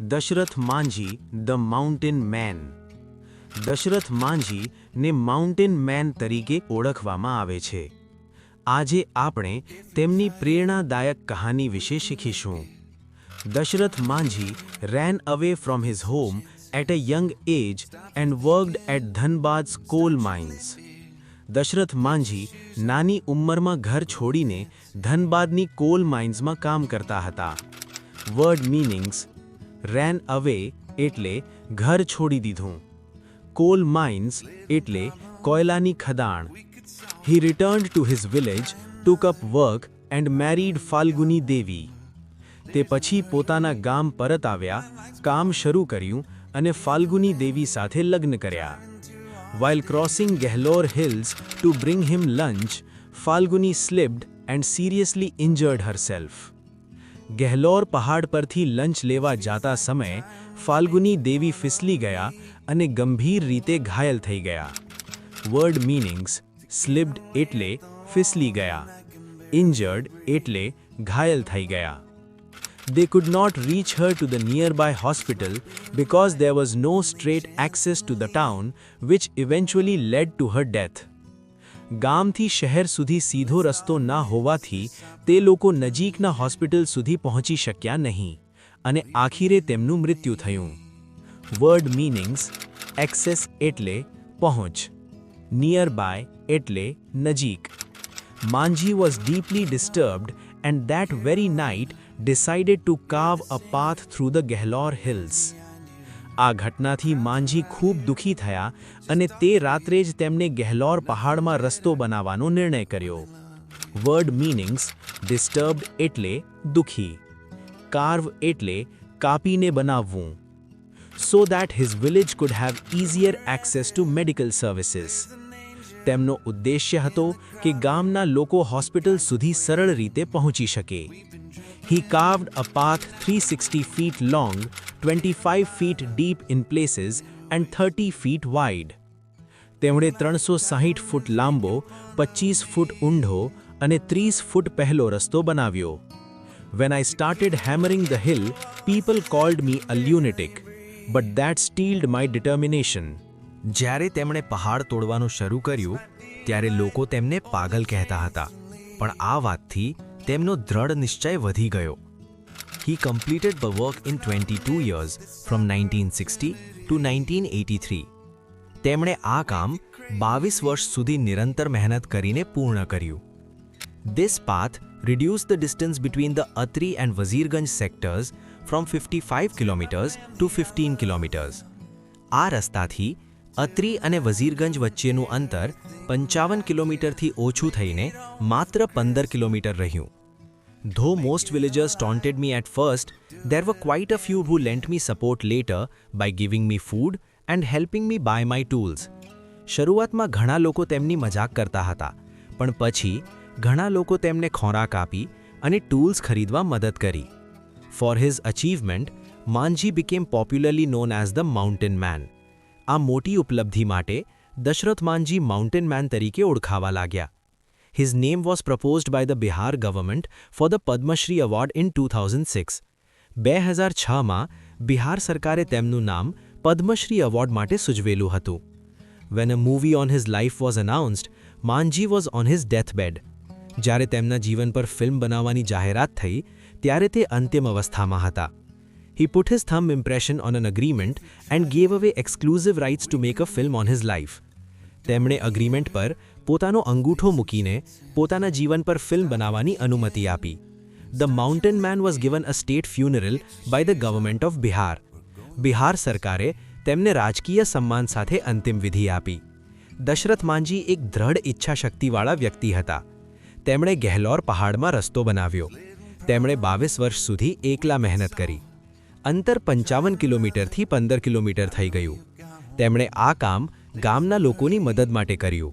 Dasharath Manjhi the mountain man. Dashrath Manjhi ને mountain main તરીકે ઓળખવામાં આવે છે. આજે આપણે તેમની પ્રેરણાદાયક કહાની વિશે શીખીશું. Dasharath Manjhi ran away from his home at a young age and worked at ધનબાદ's coal mines. Dasharath Manjhi નાની ઉંમરમાં ઘર છોડીને ધનબાદની કોલ માઇન્સમાં કામ કરતા હતા. વર્ડ મીનિંગ્સ: રેન અવે એટલે ઘર છોડી દીધું, કોલ માઇન્સ એટલે કોયલાની ખદાણ. He returned to his village, took up work and married Falguni Devi. તે પછી પોતાના ગામ પરત આવ્યા, કામ શરૂ કર્યું અને ફાલ્ગુની દેવી સાથે લગ્ન કર્યા. While crossing Gehlor Hills to bring him lunch, Falguni slipped and seriously injured herself. ગહેલોર પહાડ પરથી લંચ લેવા જાતા સમયે ફાલ્ગુની દેવી ફિસલી ગયા અને ગંભીર રીતે ઘાયલ થઈ ગયા. વર્ડ મીનિંગ્સ: સ્લિપ્ડ એટલે ફિસલી ગયા, ઇન્જર્ડ એટલે ઘાયલ થઈ ગયા. They could not reach her to the nearby hospital because there was no straight access to the town, which eventually led to her death. ગામથી શહેર સુધી સીધો રસ્તો ના હોવાથી તે લોકો નજીકના હોસ્પિટલ સુધી પહોંચી શક્યા નહીં અને આખીરે તેમનું મૃત્યુ થયું. વર્ડ મીનિંગ્સ: એક્સેસ એટલે પહોંચ, નિયરબાય એટલે નજીક. Manjhi was deeply disturbed and that very night decided to carve a path through the Gehlor Hills. આ ઘટનાથી માંઝી ખૂબ દુઃખી થયા અને તે રાત્રે જ તેમણે ગહેલોર પહાડમાં રસ્તો બનાવવાનો નિર્ણય કર્યો. વર્ડ મીનિંગ્સ: ડિસ્ટર્બ્ડ એટલે દુઃખી, કાર્વ એટલે કાપીને બનાવવું. So that his village could have easier access to medical services. તેમનો ઉદ્દેશ્ય હતો કે ગામના લોકો હોસ્પિટલ સુધી સરળ રીતે પહોંચી શકે. He carved a path 360 feet long, 25 feet deep in places and 30 feet wide. તેમણે 360 ફૂટ લાંબો, 25 ફૂટ ઊંડો અને 30 ફૂટ પહેલો રસ્તો બનાવ્યો. When I started hammering the hill, people called me a lunatic, but that steeled my determination. જ્યારે તેમણે પહાડ તોડવાનું શરૂ કર્યું ત્યારે લોકો તેમને પાગલ કહેતા હતા, પણ આ વાતથી તેમનો દ્રઢ નિશ્ચય વધી ગયો. He completed the work in 22 years from 1960 to 1983. તેમણે આ કામ 22 વર્ષ સુધી નિરંતર મહેનત કરીને પૂર્ણ કર્યું. This path reduced the distance between the Atri and Wazirganj sectors from 55 kilometers to 15 kilometers. આ રસ્તાથી અત્રી અને વઝીરગંજ વચ્ચેનું અંતર 55 કિલોમીટરથી ઓછું થઈને માત્ર 15 કિલોમીટર રહ્યું. Though most villagers taunted me at first, there were quite a few who lent me support later by giving me food and helping me buy my tools. શરૂઆતમાં ઘણા લોકો તેમની મજાક કરતા હતા, પણ પછી ઘણા લોકો તેમને ખોરાક આપી અને ટૂલ્સ ખરીદવા મદદ કરી. For his achievement, Manjhi became popularly known as the Mountain Man. આ મોટી ઉપલબ્ધિ માટે દશરથ માંઝી માઉન્ટેન મેન તરીકે ઓળખાવા લાગ્યા. His name was proposed by the Bihar government for the Padma Shri Award in 2006. 2006માં Bihar સરકારે તેમનું નામ પદ્મશ્રી એવોર્ડ માટે સૂચવેલું હતું. When a movie on his life was announced, Manjhi was on his deathbed. જ્યારે તેમના જીવન પર ફિલ્મ બનાવવાની જાહેરાત થઈ ત્યારે તે અંતિમ અવસ્થામાં હતા. He put his thumb impression on an agreement and gave away exclusive rights to make a film on his life. તેમણે અગ્રીમેન્ટ પર પોતાનો અંગૂઠો મૂકીને પોતાના જીવન પર ફિલ્મ બનાવવાની અનુમતિ આપી. The Mountain Man was given a state funeral by the government of Bihar. Bihar સરકારે તેમને રાજકીય સન્માન સાથે અંતિમ વિધિ આપી. દશરથ માંઝી એક દ્રઢ ઈચ્છાશક્તિવાળા વ્યક્તિ હતા. તેમણે ગહેલોર પહાડમાં રસ્તો બનાવ્યો. તેમણે 22 વર્ષ સુધી એકલા મહેનત કરી. અંતર 55 કિલોમીટરથી 15 કિલોમીટર થઈ ગયું. તેમણે આ કામ ગામના લોકોની મદદ માટે કર્યું.